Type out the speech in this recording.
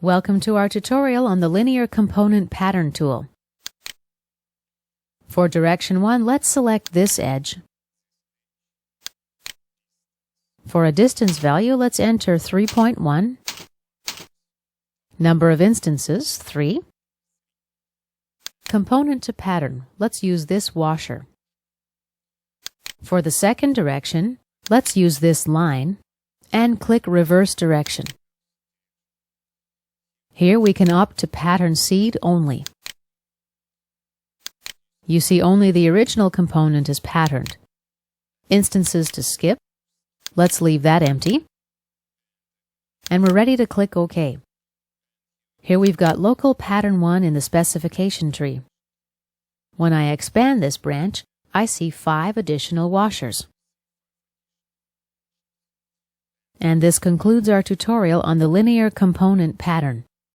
Welcome to our tutorial on the Linear Component Pattern tool. For Direction 1, let's select this edge. For a distance value, let's enter 3.1. Number of instances, 3. Component to pattern, let's use this washer. For the second direction, let's use this line and click Reverse Direction. Here we can opt to pattern seed only. You see only the original component is patterned. Instances to skip. Let's leave that empty. And we're ready to click OK. Here we've got local pattern 1 in the specification tree. When I expand this branch, I see 5 additional washers. And this concludes our tutorial on the linear component pattern.